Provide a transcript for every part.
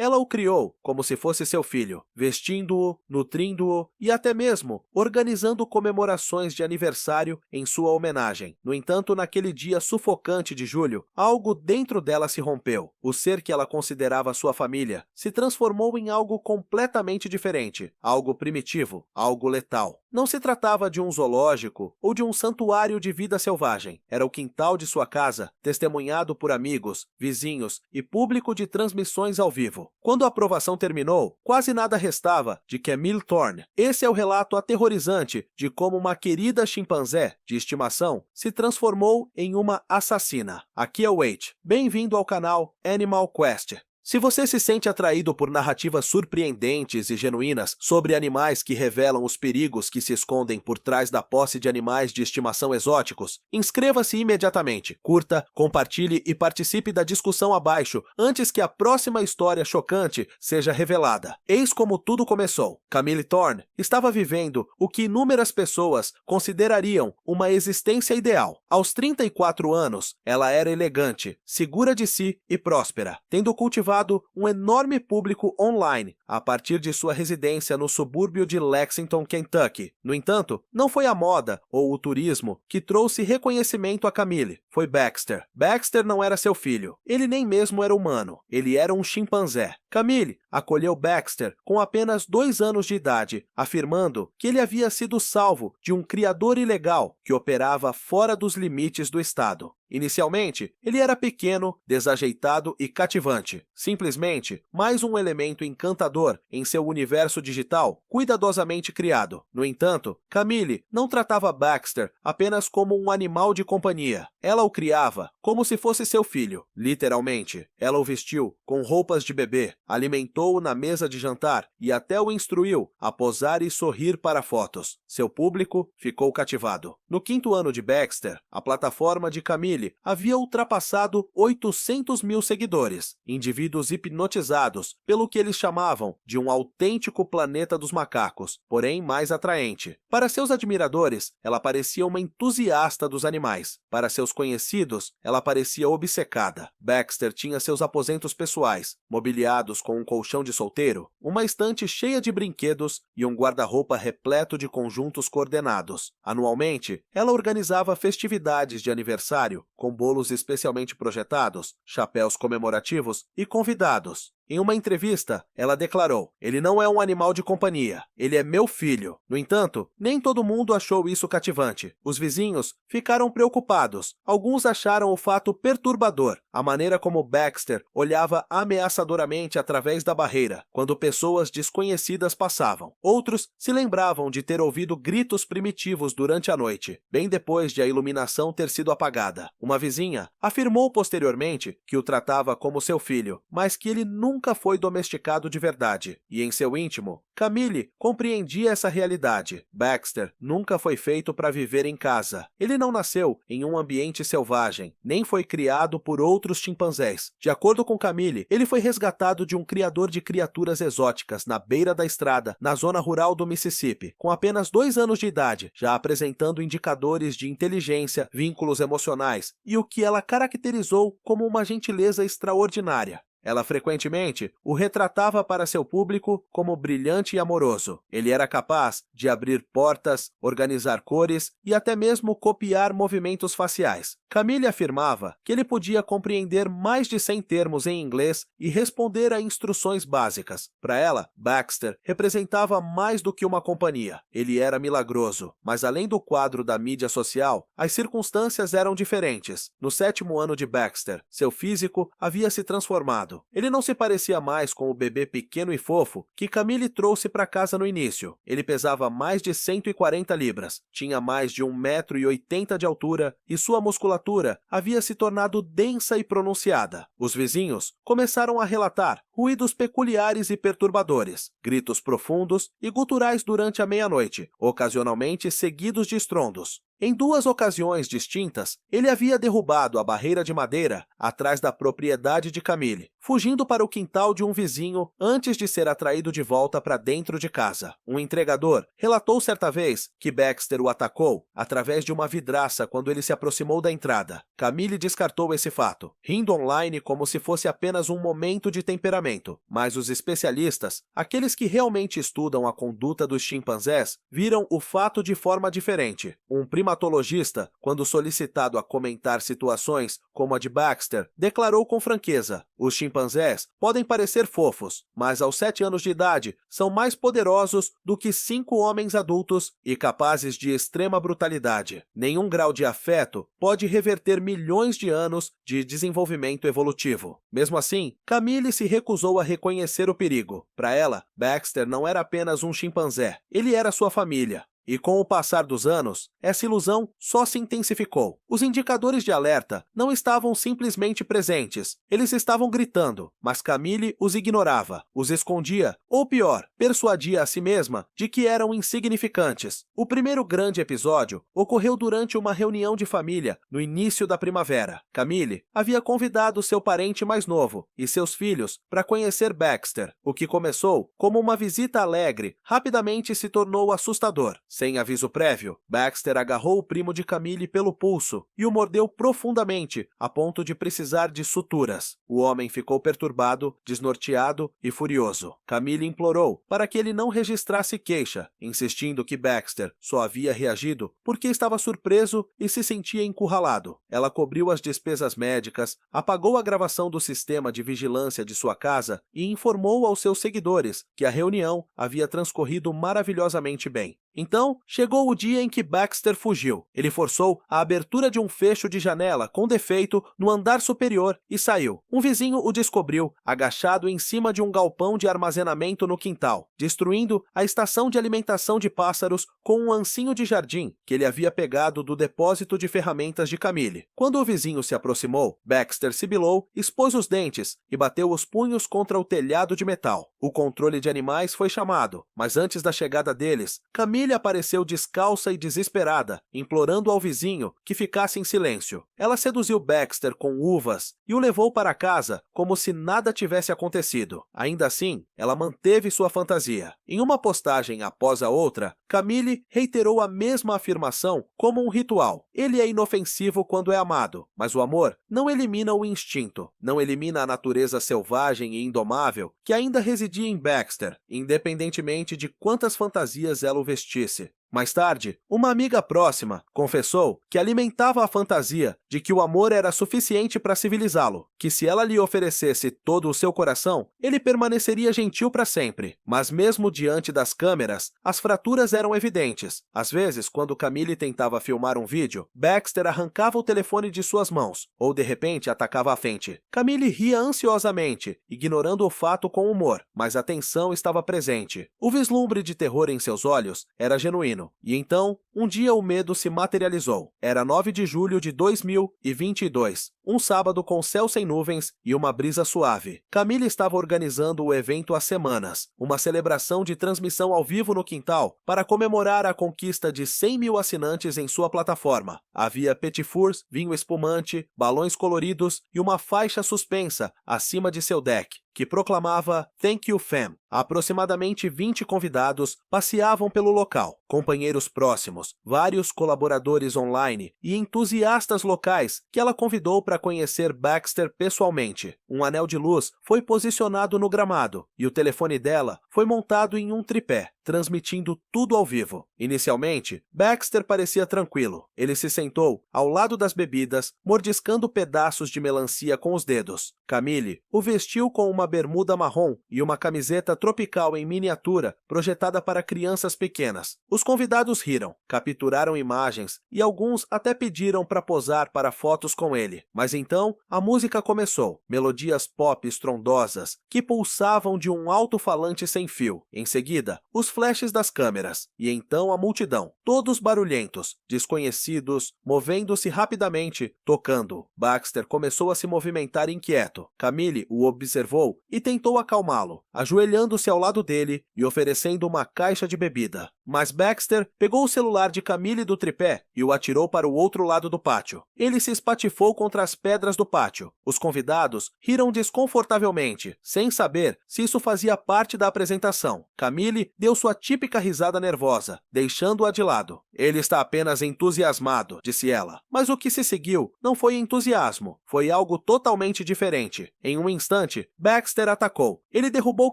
Ela o criou como se fosse seu filho, vestindo-o, nutrindo-o e até mesmo organizando comemorações de aniversário em sua homenagem. No entanto, naquele dia sufocante de julho, algo dentro dela se rompeu. O ser que ela considerava sua família se transformou em algo completamente diferente, algo primitivo, algo letal. Não se tratava de um zoológico ou de um santuário de vida selvagem. Era o quintal de sua casa, testemunhado por amigos, vizinhos e público de transmissões ao vivo. Quando a aprovação terminou, quase nada restava de Camille Thorne. Esse é o relato aterrorizante de como uma querida chimpanzé de estimação se transformou em uma assassina. Aqui é o Wade. Bem-vindo ao canal Animal Quest. Se você se sente atraído por narrativas surpreendentes e genuínas sobre animais que revelam os perigos que se escondem por trás da posse de animais de estimação exóticos, inscreva-se imediatamente, curta, compartilhe e participe da discussão abaixo antes que a próxima história chocante seja revelada. Eis como tudo começou. Camille Thorne estava vivendo o que inúmeras pessoas considerariam uma existência ideal. Aos 34 anos, ela era elegante, segura de si e próspera, tendo cultivado um enorme público online a partir de sua residência no subúrbio de Lexington, Kentucky. No entanto, não foi a moda ou o turismo que trouxe reconhecimento a Camille. Foi Baxter. Baxter não era seu filho. Ele nem mesmo era humano. Ele era um chimpanzé. Camille acolheu Baxter com apenas 2 anos de idade, afirmando que ele havia sido salvo de um criador ilegal que operava fora dos limites do estado. Inicialmente, ele era pequeno, desajeitado e cativante. Simplesmente mais um elemento encantador em seu universo digital, cuidadosamente criado. No entanto, Camille não tratava Baxter apenas como um animal de companhia. Ela o criava como se fosse seu filho. Literalmente, ela o vestiu com roupas de bebê, alimentou-o na mesa de jantar e até o instruiu a posar e sorrir para fotos. Seu público ficou cativado. No 5º ano de Baxter, a plataforma de Camille havia ultrapassado 800 mil seguidores, indivíduos hipnotizados pelo que eles chamavam de um autêntico planeta dos macacos, porém mais atraente. Para seus admiradores, ela parecia uma entusiasta dos animais. Para seus conhecidos, ela parecia obcecada. Baxter tinha seus aposentos pessoais, mobiliados com um colchão de solteiro, uma estante cheia de brinquedos e um guarda-roupa repleto de conjuntos coordenados. Anualmente, ela organizava festividades de aniversário com bolos especialmente projetados, chapéus comemorativos e convidados. Em uma entrevista, ela declarou: "Ele não é um animal de companhia, ele é meu filho." No entanto, nem todo mundo achou isso cativante. Os vizinhos ficaram preocupados. Alguns acharam o fato perturbador, a maneira como Baxter olhava ameaçadoramente através da barreira, quando pessoas desconhecidas passavam. Outros se lembravam de ter ouvido gritos primitivos durante a noite, bem depois de a iluminação ter sido apagada. Uma vizinha afirmou posteriormente que o tratava como seu filho, mas que ele nunca foi domesticado de verdade. E em seu íntimo, Camille compreendia essa realidade. Baxter nunca foi feito para viver em casa. Ele não nasceu em um ambiente selvagem, nem foi criado por outros chimpanzés. De acordo com Camille, ele foi resgatado de um criador de criaturas exóticas na beira da estrada, na zona rural do Mississippi, com apenas 2 anos de idade, já apresentando indicadores de inteligência, vínculos emocionais e o que ela caracterizou como uma gentileza extraordinária. Ela frequentemente o retratava para seu público como brilhante e amoroso. Ele era capaz de abrir portas, organizar cores e até mesmo copiar movimentos faciais. Camille afirmava que ele podia compreender mais de 100 termos em inglês e responder a instruções básicas. Para ela, Baxter representava mais do que uma companhia. Ele era milagroso, mas além do quadro da mídia social, as circunstâncias eram diferentes. No 7º ano de Baxter, seu físico havia se transformado. Ele não se parecia mais com o bebê pequeno e fofo que Camille trouxe para casa no início. Ele pesava mais de 140 libras, tinha mais de 1,80 m de altura e sua musculatura havia se tornado densa e pronunciada. Os vizinhos começaram a relatar ruídos peculiares e perturbadores, gritos profundos e guturais durante a meia-noite, ocasionalmente seguidos de estrondos. Em 2 ocasiões distintas, ele havia derrubado a barreira de madeira atrás da propriedade de Camille, fugindo para o quintal de um vizinho antes de ser atraído de volta para dentro de casa. Um entregador relatou certa vez que Baxter o atacou através de uma vidraça quando ele se aproximou da entrada. Camille descartou esse fato, rindo online como se fosse apenas um momento de temperamento. comportamento, mas os especialistas, aqueles que realmente estudam a conduta dos chimpanzés, viram o fato de forma diferente. Um primatologista, quando solicitado a comentar situações como a de Baxter, declarou com franqueza: os chimpanzés podem parecer fofos, mas aos 7 anos de idade são mais poderosos do que 5 homens adultos e capazes de extrema brutalidade. Nenhum grau de afeto pode reverter milhões de anos de desenvolvimento evolutivo. Mesmo assim, Camille se recusou a reconhecer o perigo. Para ela, Baxter não era apenas um chimpanzé, ele era sua família. E com o passar dos anos, essa ilusão só se intensificou. Os indicadores de alerta não estavam simplesmente presentes, eles estavam gritando, mas Camille os ignorava, os escondia, ou pior, persuadia a si mesma de que eram insignificantes. O primeiro grande episódio ocorreu durante uma reunião de família no início da primavera. Camille havia convidado seu parente mais novo e seus filhos para conhecer Baxter. O que começou como uma visita alegre rapidamente se tornou assustador. Sem aviso prévio, Baxter agarrou o primo de Camille pelo pulso e o mordeu profundamente, a ponto de precisar de suturas. O homem ficou perturbado, desnorteado e furioso. Camille implorou para que ele não registrasse queixa, insistindo que Baxter só havia reagido porque estava surpreso e se sentia encurralado. Ela cobriu as despesas médicas, apagou a gravação do sistema de vigilância de sua casa e informou aos seus seguidores que a reunião havia transcorrido maravilhosamente bem. Então, chegou o dia em que Baxter fugiu. Ele forçou a abertura de um fecho de janela com defeito no andar superior e saiu. Um vizinho o descobriu, agachado em cima de um galpão de armazenamento no quintal, destruindo a estação de alimentação de pássaros com um ancinho de jardim que ele havia pegado do depósito de ferramentas de Camille. Quando o vizinho se aproximou, Baxter sibilou, expôs os dentes e bateu os punhos contra o telhado de metal. O controle de animais foi chamado, mas antes da chegada deles, Camille apareceu descalça e desesperada, implorando ao vizinho que ficasse em silêncio. Ela seduziu Baxter com uvas e o levou para casa como se nada tivesse acontecido. Ainda assim, ela manteve sua fantasia. Em uma postagem após a outra, Camille reiterou a mesma afirmação como um ritual. Ele é inofensivo quando é amado, mas o amor não elimina o instinto, não elimina a natureza selvagem e indomável que ainda residia em Baxter, independentemente de quantas fantasias ela o vestisse. Mais tarde, uma amiga próxima confessou que alimentava a fantasia de que o amor era suficiente para civilizá-lo, que se ela lhe oferecesse todo o seu coração, ele permaneceria gentil para sempre. Mas mesmo diante das câmeras, as fraturas eram evidentes. Às vezes, quando Camille tentava filmar um vídeo, Baxter arrancava o telefone de suas mãos, ou de repente atacava a frente. Camille ria ansiosamente, ignorando o fato com humor, mas a tensão estava presente. O vislumbre de terror em seus olhos era genuíno. E então, um dia o medo se materializou. Era 9 de julho de 2022, um sábado com céu sem nuvens e uma brisa suave. Camille estava organizando o evento há semanas, uma celebração de transmissão ao vivo no quintal para comemorar a conquista de 100 mil assinantes em sua plataforma. Havia petit fours, vinho espumante, balões coloridos e uma faixa suspensa acima de seu deck, que proclamava Thank You Fam. Aproximadamente 20 convidados passeavam pelo local, companheiros próximos, vários colaboradores online e entusiastas locais que ela convidou para conhecer Baxter pessoalmente. Um anel de luz foi posicionado no gramado e o telefone dela foi montado em um tripé, transmitindo tudo ao vivo. Inicialmente, Baxter parecia tranquilo. Ele se sentou ao lado das bebidas, mordiscando pedaços de melancia com os dedos. Camille o vestiu com uma bermuda marrom e uma camiseta tropical em miniatura projetada para crianças pequenas. Os convidados riram, capturaram imagens e alguns até pediram para posar para fotos com ele. Mas então, a música começou. Melodias pop estrondosas que pulsavam de um alto-falante sem fio. Em seguida, os flashes das câmeras. E então a multidão, todos barulhentos, desconhecidos, movendo-se rapidamente, tocando. Baxter começou a se movimentar inquieto. Camille o observou e tentou acalmá-lo, ajoelhando-se ao lado dele e oferecendo uma caixa de bebida. Mas Baxter pegou o celular de Camille do tripé e o atirou para o outro lado do pátio. Ele se espatifou contra as as pedras do pátio. Os convidados riram desconfortavelmente, sem saber se isso fazia parte da apresentação. Camille deu sua típica risada nervosa, deixando-a de lado. Ele está apenas entusiasmado, disse ela. Mas o que se seguiu não foi entusiasmo, foi algo totalmente diferente. Em um instante, Baxter atacou. Ele derrubou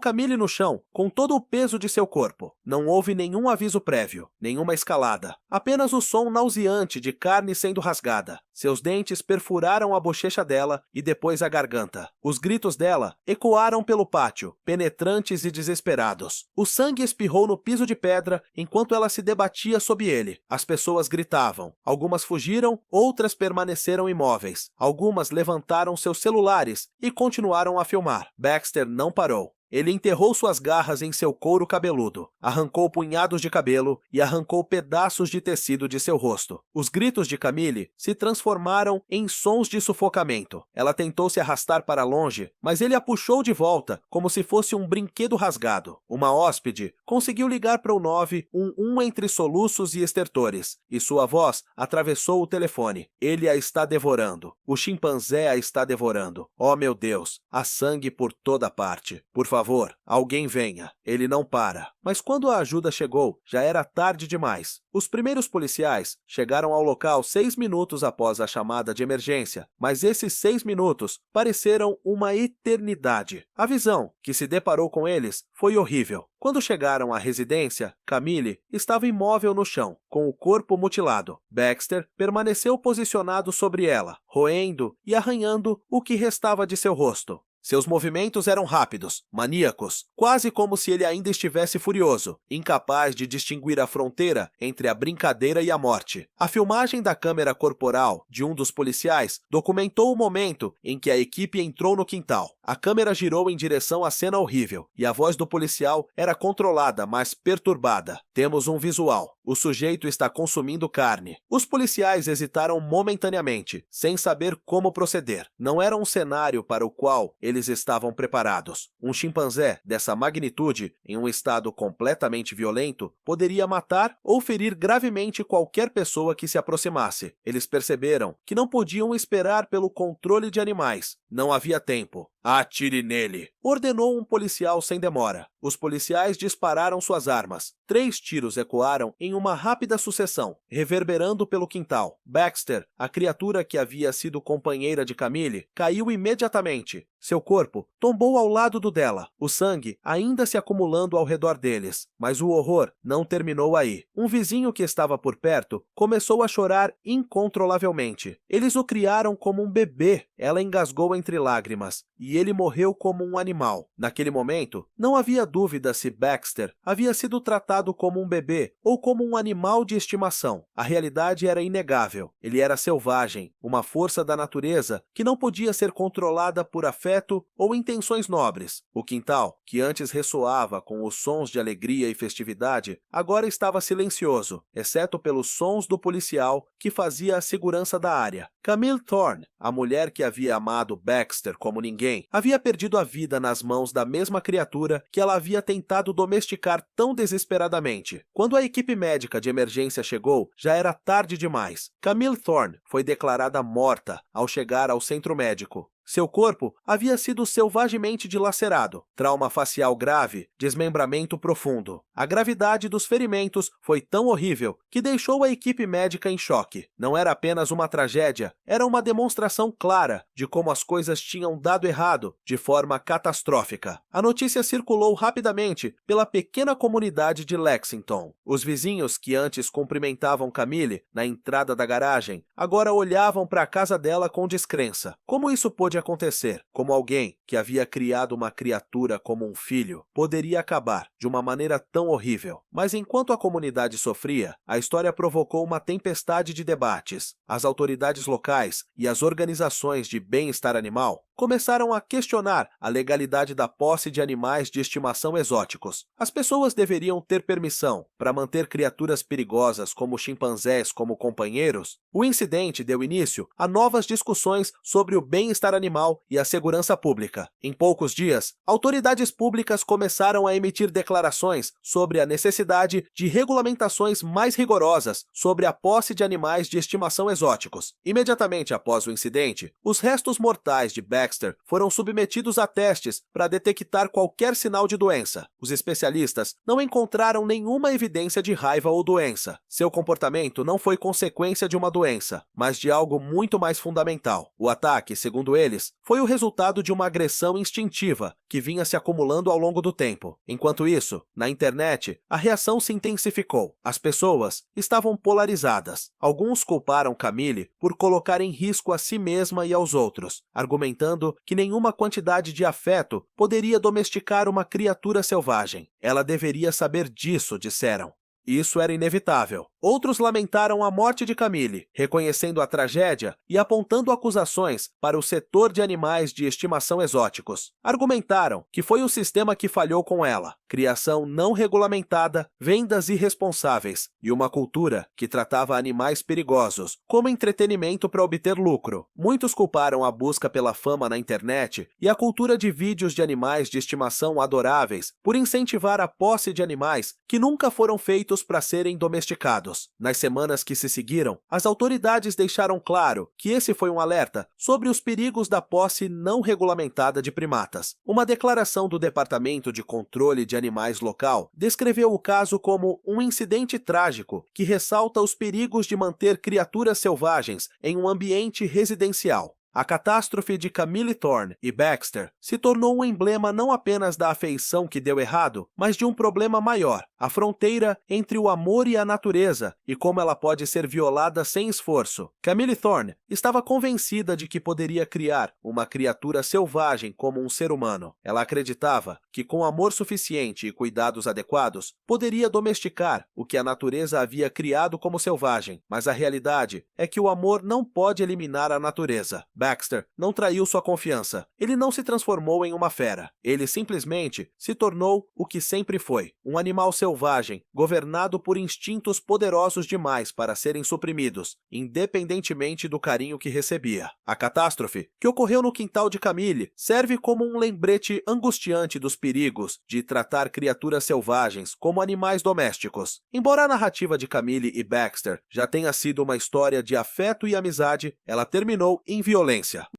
Camille no chão, com todo o peso de seu corpo. Não houve nenhum aviso prévio, nenhuma escalada. Apenas o som nauseante de carne sendo rasgada. Seus dentes perfuraram a bochecha dela e depois a garganta. Os gritos dela ecoaram pelo pátio, penetrantes e desesperados. O sangue espirrou no piso de pedra enquanto ela se debatia sob ele. As pessoas gritavam. Algumas fugiram, outras permaneceram imóveis. Algumas levantaram seus celulares e continuaram a filmar. Baxter não parou. Ele enterrou suas garras em seu couro cabeludo, arrancou punhados de cabelo e arrancou pedaços de tecido de seu rosto. Os gritos de Camille se transformaram em sons de sufocamento. Ela tentou se arrastar para longe, mas ele a puxou de volta, como se fosse um brinquedo rasgado. Uma hóspede conseguiu ligar para o 911 entre soluços e estertores, e sua voz atravessou o telefone. Ele a está devorando. O chimpanzé a está devorando. Oh, meu Deus, há sangue por toda parte. Por favor, alguém venha. Ele não para. Mas quando a ajuda chegou, já era tarde demais. Os primeiros policiais chegaram ao local 6 minutos após a chamada de emergência, mas esses 6 minutos pareceram uma eternidade. A visão que se deparou com eles foi horrível. Quando chegaram à residência, Camille estava imóvel no chão, com o corpo mutilado. Baxter permaneceu posicionado sobre ela, roendo e arranhando o que restava de seu rosto. Seus movimentos eram rápidos, maníacos, quase como se ele ainda estivesse furioso, incapaz de distinguir a fronteira entre a brincadeira e a morte. A filmagem da câmera corporal de um dos policiais documentou o momento em que a equipe entrou no quintal. A câmera girou em direção à cena horrível, e a voz do policial era controlada, mas perturbada. Temos um visual. O sujeito está consumindo carne. Os policiais hesitaram momentaneamente, sem saber como proceder. Não era um cenário para o qual eles estavam preparados. Um chimpanzé dessa magnitude, em um estado completamente violento, poderia matar ou ferir gravemente qualquer pessoa que se aproximasse. Eles perceberam que não podiam esperar pelo controle de animais. Não havia tempo. Atire nele, ordenou um policial sem demora. Os policiais dispararam suas armas. 3 tiros ecoaram em uma rápida sucessão, reverberando pelo quintal. Baxter, a criatura que havia sido companheira de Camille, caiu imediatamente. Seu corpo tombou ao lado do dela, o sangue ainda se acumulando ao redor deles. Mas o horror não terminou aí. Um vizinho que estava por perto começou a chorar incontrolavelmente. Eles o criaram como um bebê. Ela engasgou entre lágrimas. E ele morreu como um animal. Naquele momento, não havia dúvida se Baxter havia sido tratado como um bebê ou como um animal de estimação. A realidade era inegável. Ele era selvagem, uma força da natureza que não podia ser controlada por afeto ou intenções nobres. O quintal, que antes ressoava com os sons de alegria e festividade, agora estava silencioso, exceto pelos sons do policial que fazia a segurança da área. Camille Thorne, a mulher que havia amado Baxter como ninguém, havia perdido a vida nas mãos da mesma criatura que ela havia tentado domesticar tão desesperadamente. Quando a equipe médica de emergência chegou, já era tarde demais. Camille Thorne foi declarada morta ao chegar ao centro médico. Seu corpo havia sido selvagemente dilacerado, trauma facial grave, desmembramento profundo. A gravidade dos ferimentos foi tão horrível que deixou a equipe médica em choque. Não era apenas uma tragédia, era uma demonstração clara de como as coisas tinham dado errado de forma catastrófica. A notícia circulou rapidamente pela pequena comunidade de Lexington. Os vizinhos que antes cumprimentavam Camille na entrada da garagem, agora olhavam para a casa dela com descrença. Como isso pôde acontecer? Como alguém que havia criado uma criatura como um filho poderia acabar de uma maneira tão horrível? Mas enquanto a comunidade sofria, a história provocou uma tempestade de debates. As autoridades locais e as organizações de bem-estar animal começaram a questionar a legalidade da posse de animais de estimação exóticos. As pessoas deveriam ter permissão para manter criaturas perigosas como chimpanzés como companheiros? O incidente deu início a novas discussões sobre o bem-estar animal e a segurança pública. Em poucos dias, autoridades públicas começaram a emitir declarações sobre a necessidade de regulamentações mais rigorosas sobre a posse de animais de estimação exóticos. Imediatamente após o incidente, os restos mortais de Baxter foram submetidos a testes para detectar qualquer sinal de doença. Os especialistas não encontraram nenhuma evidência de raiva ou doença. Seu comportamento não foi consequência de uma doença, mas de algo muito mais fundamental. O ataque, segundo eles, foi o resultado de uma agressão instintiva que vinha se acumulando ao longo do tempo. Enquanto isso, na internet, a reação se intensificou. As pessoas estavam polarizadas. Alguns culparam Camille por colocar em risco a si mesma e aos outros, argumentando que nenhuma quantidade de afeto poderia domesticar uma criatura selvagem. Ela deveria saber disso, disseram. Isso era inevitável. Outros lamentaram a morte de Camille, reconhecendo a tragédia e apontando acusações para o setor de animais de estimação exóticos. Argumentaram que foi o sistema que falhou com ela, criação não regulamentada, vendas irresponsáveis e uma cultura que tratava animais perigosos como entretenimento para obter lucro. Muitos culparam a busca pela fama na internet e a cultura de vídeos de animais de estimação adoráveis por incentivar a posse de animais que nunca foram feitos para serem domesticados. Nas semanas que se seguiram, as autoridades deixaram claro que esse foi um alerta sobre os perigos da posse não regulamentada de primatas. Uma declaração do Departamento de Controle de Animais local descreveu o caso como um incidente trágico que ressalta os perigos de manter criaturas selvagens em um ambiente residencial. A catástrofe de Camille Thorne e Baxter se tornou um emblema não apenas da afeição que deu errado, mas de um problema maior, a fronteira entre o amor e a natureza e como ela pode ser violada sem esforço. Camille Thorne estava convencida de que poderia criar uma criatura selvagem como um ser humano. Ela acreditava que com amor suficiente e cuidados adequados, poderia domesticar o que a natureza havia criado como selvagem, mas a realidade é que o amor não pode eliminar a natureza. Baxter não traiu sua confiança. Ele não se transformou em uma fera. Ele simplesmente se tornou o que sempre foi, um animal selvagem, governado por instintos poderosos demais para serem suprimidos, independentemente do carinho que recebia. A catástrofe, que ocorreu no quintal de Camille, serve como um lembrete angustiante dos perigos de tratar criaturas selvagens como animais domésticos. Embora a narrativa de Camille e Baxter já tenha sido uma história de afeto e amizade, ela terminou em violência.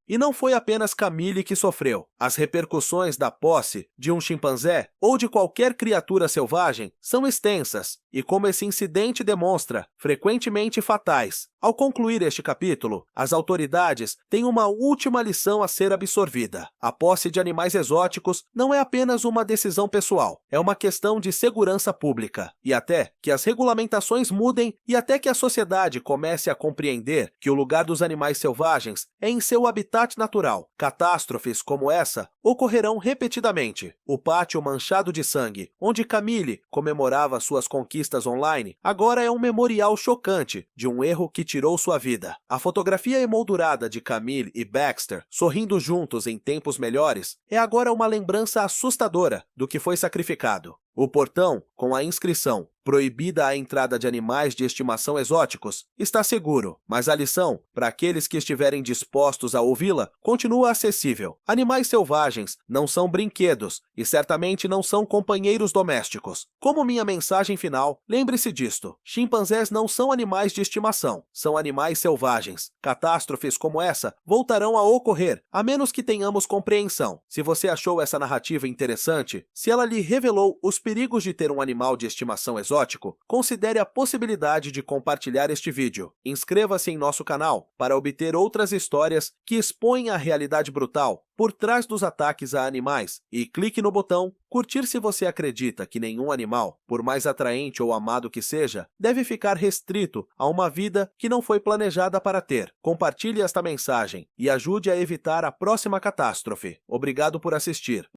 E não foi apenas Camille que sofreu. As repercussões da posse de um chimpanzé ou de qualquer criatura selvagem são extensas e, como esse incidente demonstra, frequentemente fatais. Ao concluir este capítulo, as autoridades têm uma última lição a ser absorvida. A posse de animais exóticos não é apenas uma decisão pessoal, é uma questão de segurança pública. E até que as regulamentações mudem e até que a sociedade comece a compreender que o lugar dos animais selvagens é em seu habitat natural, catástrofes como essa ocorrerão repetidamente. O pátio manchado de sangue, onde Camille comemorava suas conquistas online, agora é um memorial chocante de um erro que tirou sua vida. A fotografia emoldurada de Camille e Baxter, sorrindo juntos em tempos melhores, é agora uma lembrança assustadora do que foi sacrificado. O portão, com a inscrição "Proibida a entrada de animais de estimação exóticos", está seguro, mas a lição, para aqueles que estiverem dispostos a ouvi-la, continua acessível. Animais selvagens não são brinquedos e certamente não são companheiros domésticos. Como minha mensagem final, lembre-se disto: chimpanzés não são animais de estimação, são animais selvagens. Catástrofes como essa voltarão a ocorrer, a menos que tenhamos compreensão. Se você achou essa narrativa interessante, se ela lhe revelou os perigos de ter um animal de estimação exótico, considere a possibilidade de compartilhar este vídeo. Inscreva-se em nosso canal para obter outras histórias que expõem a realidade brutal por trás dos ataques a animais e clique no botão curtir se você acredita que nenhum animal, por mais atraente ou amado que seja, deve ficar restrito a uma vida que não foi planejada para ter. Compartilhe esta mensagem e ajude a evitar a próxima catástrofe. Obrigado por assistir.